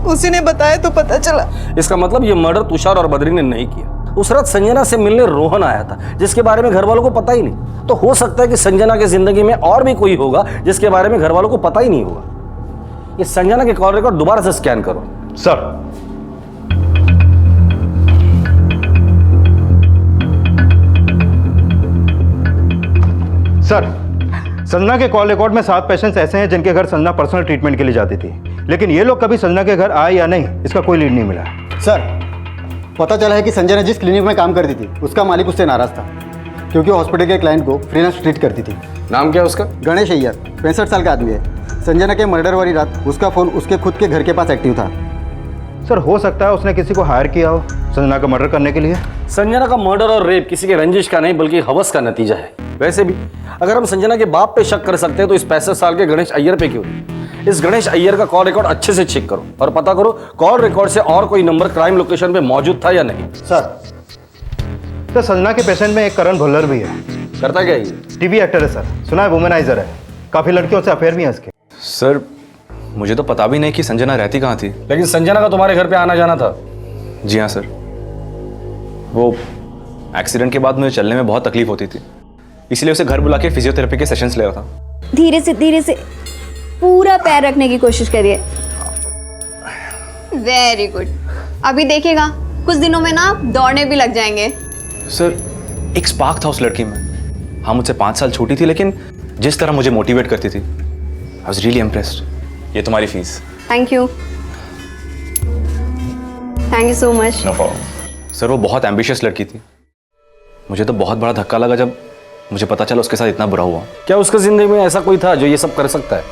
उसी ने बताया तो पता चला। इसका मतलब ये मर्डर तुषार और बद्री ने नहीं किया। उस रात संजना से मिलने रोहन आया था, जिसके बारे में घर वालों को पता ही नहीं। तो हो सकता है कि संजना की जिंदगी में और भी कोई होगा जिसके बारे में घर वालों को पता ही नहीं होगा। ये संजना के कॉल रिकॉर्ड दोबारा से स्कैन करो। सर, संजना के कॉल रिकॉर्ड में 7 पेशेंट्स ऐसे हैं जिनके घर संजना पर्सनल ट्रीटमेंट के लिए जाती थी, लेकिन ये लोग कभी संजना के घर आए या नहीं, इसका कोई लीड नहीं मिला। सर, पता चला है कि संजना जिस क्लिनिक में काम करती थी उसका मालिक उससे नाराज था, क्योंकि हॉस्पिटल के क्लाइंट को फ्री नर्स ट्रीट करती थी। नाम क्या है उसका? गणेश अय्यर, 65 साल का आदमी है। संजना के मर्डर वाली रात उसका फोन उसके खुद के घर के पास एक्टिव था। सर, हो सकता है उसने किसी को हायर किया हो संजना का मर्डर करने के लिए। संजना का मर्डर और रेप किसी के रंजिश का नहीं बल्कि हवस का नतीजा है। वैसे भी अगर हम संजना के बाप पे शक कर सकते हैं तो इस 65 साल के गणेश अय्यर पे क्यों नहीं? इस गणेश अय्यर का कॉल रिकॉर्ड अच्छे से चेक करो और पता करो कॉल रिकॉर्ड से और कोई नंबर क्राइम लोकेशन पे मौजूद था या नहीं। सर, संजना के पेशेंट में एक करण भुल्लर भी है। करता क्या ये? टीवी एक्टर है सर, सुना है वुमेनाइजर है, काफी लड़कियों से अफेयर भी है इसके। सर, मुझे तो पता भी नहीं कि संजना रहती कहाँ थी। लेकिन संजना का तुम्हारे घर पे आना जाना था। जी हाँ सर, वो एक्सीडेंट के बाद मुझे चलने में बहुत तकलीफ होती थी, इसलिए उसे घर बुला के फिजियोथेरेपी के सेशंस ले था। धीरे से पूरा पैर रखने की कोशिश करिए। Very good. अभी देखिएगा कुछ दिनों में ना आप दौड़ने भी लग जाएंगे। सर, एक स्पार्क था उस लड़की में। हाँ, मुझसे 5 साल छोटी थी, लेकिन जिस तरह मुझे मोटिवेट करती थी, आई वाज रियली इम्प्रेस्ड। ये तुम्हारी fees. Thank you so much. No problem. Sir, वो बहुत एम्बिशियस लड़की थी। मुझे तो बहुत बड़ा धक्का लगा जब मुझे पता चला उसके साथ इतना बुरा हुआ। क्या उसके जिंदगी में ऐसा कोई था जो ये सब कर सकता है?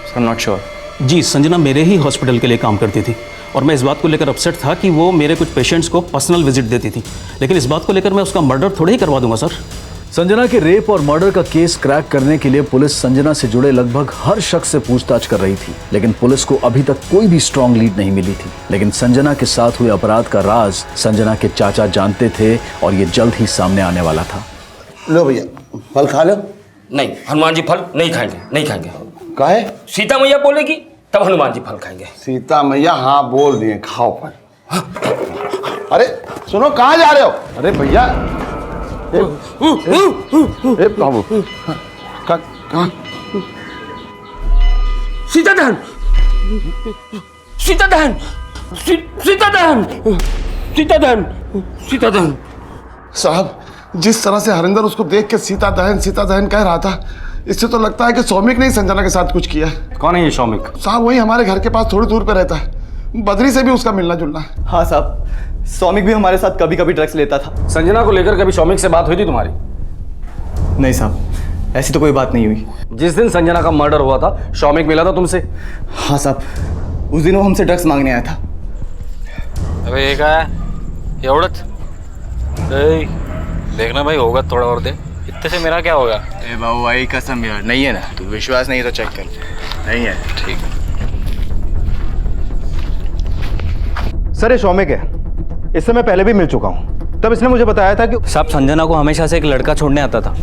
Sir, not sure. जी, संजना मेरे ही हॉस्पिटल के लिए काम करती थी और मैं इस बात को लेकर अपसेट था कि वो मेरे कुछ पेशेंट्स को पर्सनल विजिट देती थी, लेकिन इस बात को लेकर मैं उसका मर्डर थोड़े ही करवा दूंगा सर। संजना के रेप और मर्डर का केस क्रैक करने के लिए पुलिस संजना से जुड़े लगभग हर शख्स से पूछताछ कर रही थी, लेकिन पुलिस को अभी तक कोई भी स्ट्रॉन्ग लीड नहीं मिली थी। लेकिन संजना के साथ हुए अपराध का राज संजना के चाचा जानते थे और ये जल्द ही सामने आने वाला था। लो भैया, फल खा लो। नहीं, हनुमान जी फल नहीं खाएंगे, नहीं खाएंगे। काहे? सीता मैया बोलेगी तब हनुमान जी फल खाएंगे। सीता मैया हाँ बोल दिए, खाओ फल। अरे सुनो, कहाँ जा रहे हो? अरे भैया, बाबू कहाँ? सीता दहन, सीता दहन, सीता दहन, सीता दहन, सीता दहन। साहब, जिस तरह से हरिंदर उसको देख के सीता दहन कह रहा था, इससे तो लगता है कि सौमिक ने ही संजना के साथ कुछ किया है। कौन है ये सौमिक? साहब, वही हमारे घर के पास थोड़ी दूर पे रहता है। बद्री से भी उसका मिलना जुलना है। हाँ साहब, सौमिक भी हमारे साथ कभी कभी ड्रग्स लेता था। संजना को लेकर कभी सौमिक से बात हुई थी तुम्हारी? नहीं साहब, ऐसी तो कोई बात नहीं हुई। जिस दिन संजना का मर्डर हुआ था सौमिक मिला था तुमसे? हाँ साहब, उस दिन वो हमसे ड्रग्स मांगने आया था। अबे ये क्या है? एवढंच? देखना भाई, होगा थोड़ा और दे। इतने से मेरा क्या होगा? ए बाबू भाई, कसम यार, नहीं है ना? तू विश्वास नहीं है तो चेक कर। नहीं है? ठीक। सर, ये सौमिक है, इससे मैं पहले भी मिल चुका हूँ। तब इसने मुझे बताया था कि साहब संजना को हमेशा से एक लड़का छोड़ने आता था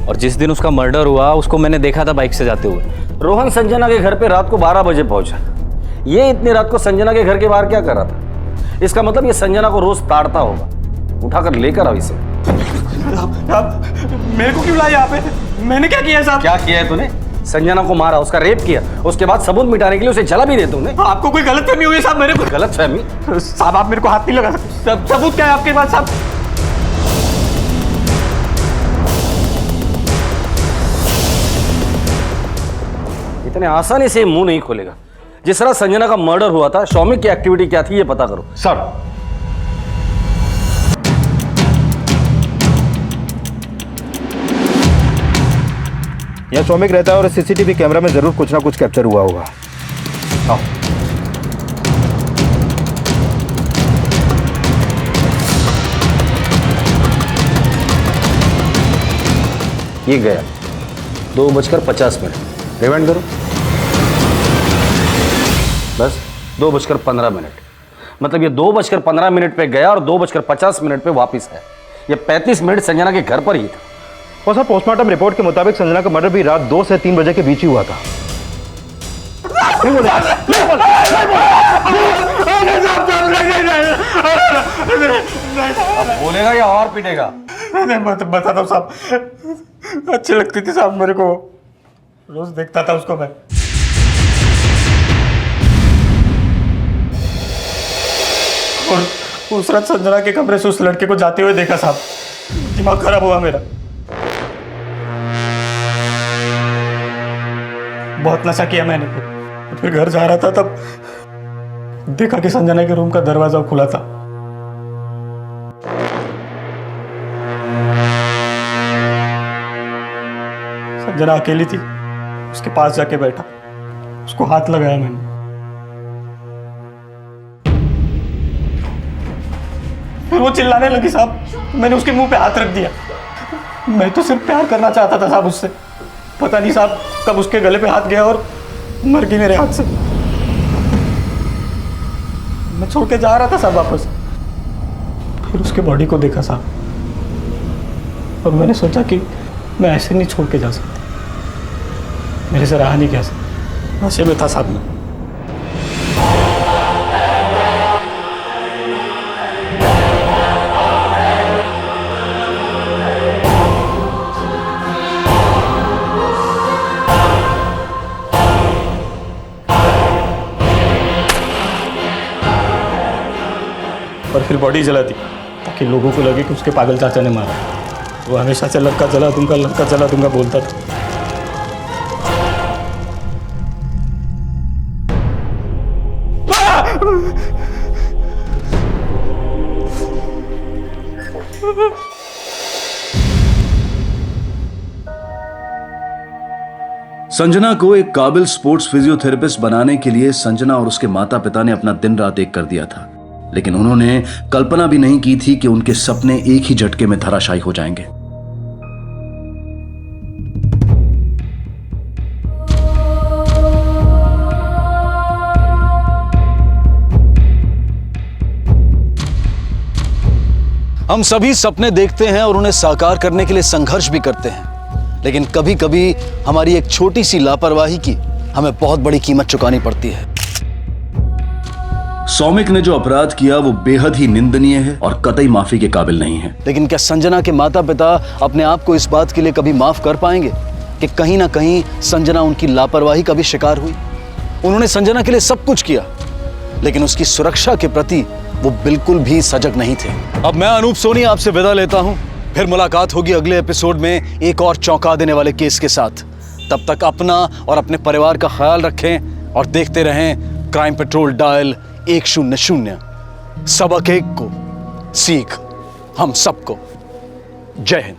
और जिस दिन उसका मर्डर हुआ उसको मैंने देखा था बाइक से जाते हुए। रोहन संजना के घर पे रात को 12 बजे पहुंचा। ये इतनी रात को संजना के घर के बाहर क्या कर रहा था? इसका मतलब ये संजना को रोज ताड़ता होगा। उठाकर लेकर आओ इसे। मेरे को क्यों लाया यहाँ पे? मैंने क्या किया साहब? क्या किया है तूने? संजना को मारा, उसका रेप किया, उसके बाद सबूत मिटाने के लिए उसे जला भी दे तुमने। आपको कोई गलतफहमी हुई है साहब? मेरे को गलतफहमी? साहब, आप मेरे को हाथ नहीं लगा सकते। सबूत क्या है आपके पास साहब? इतने आसानी से मुंह नहीं खोलेगा। जिस तरह संजना का मर्डर हुआ था, सौमिक की एक्टिविटी क्या थी ये पता करो। सर, यहाँ सौमिक रहता है और सीसीटीवी कैमरा में जरूर कुछ ना कुछ कैप्चर हुआ होगा। आओ। ये गया 2:50 रिवाइंड करो। बस 2:15, मतलब ये 2:15 पे गया और 2:50 पे वापस है। ये 35 मिनट संजना के घर पर ही था। और सर पोस्टमार्टम रिपोर्ट के मुताबिक संजना का मर्डर भी रात 2 से 3 बजे के बीच ही हुआ था। अब बोलेगा या और पीटेगा? नहीं बता दो साहब, अच्छी लगती थी साहब मेरे को, रोज देखता था उसको मैं। और उस रात संजना के कमरे से उस लड़के को जाते हुए देखा साहब, दिमाग खराब हुआ मेरा। बहुत नशा किया मैंने, फिर घर जा रहा था तब देखा कि संजना के रूम का दरवाजा खुला था। संजना अकेली थी, उसके पास जाके बैठा, उसको हाथ लगाया मैंने। फिर वो चिल्लाने लगी साहब, मैंने उसके मुंह पे हाथ रख दिया। मैं तो सिर्फ प्यार करना चाहता था साहब उससे, पता नहीं साहब कब उसके गले पे हाथ गया और मर गई मेरे हाथ से। मैं छोड़ के जा रहा था साहब वापस, फिर उसके बॉडी को देखा साहब, और मैंने सोचा कि मैं ऐसे नहीं छोड़ के जा सकता, मेरे से रहा नहीं गया साहब, नशे में था साहब मैं। और फिर बॉडी जला दी ताकि लोगों को लगे कि उसके पागल चाचा ने मारा। वो हमेशा से लड़का जला दूंगा बोलता था। संजना को एक काबिल स्पोर्ट्स फिजियोथेरेपिस्ट बनाने के लिए संजना और उसके माता पिता ने अपना दिन रात एक कर दिया था, लेकिन उन्होंने कल्पना भी नहीं की थी कि उनके सपने एक ही झटके में धराशायी हो जाएंगे। हम सभी सपने देखते हैं और उन्हें साकार करने के लिए संघर्ष भी करते हैं, लेकिन कभी कभी हमारी एक छोटी सी लापरवाही की हमें बहुत बड़ी कीमत चुकानी पड़ती है। सौमिक ने जो अपराध किया वो बेहद ही निंदनीय है और कतई माफी के काबिल नहीं है। लेकिन क्या संजना के माता पिता अपने आप को इस बात के लिए कभी माफ कर पाएंगे कि कहीं ना कहीं संजना उनकी लापरवाही का भी शिकार हुई? उन्होंने संजना के लिए सब कुछ किया, लेकिन उसकी सुरक्षा के प्रति वो बिल्कुल भी सजग नहीं थे। अब मैं अनूप सोनी आपसे विदा लेता हूं, फिर मुलाकात होगी अगले एपिसोड में एक और चौंका देने वाले केस के साथ। तब तक अपना और अपने परिवार का ख्याल रखें और देखते रहें क्राइम पेट्रोल डायल 100। सबक एक को सीख हम सबको। जय हिंद।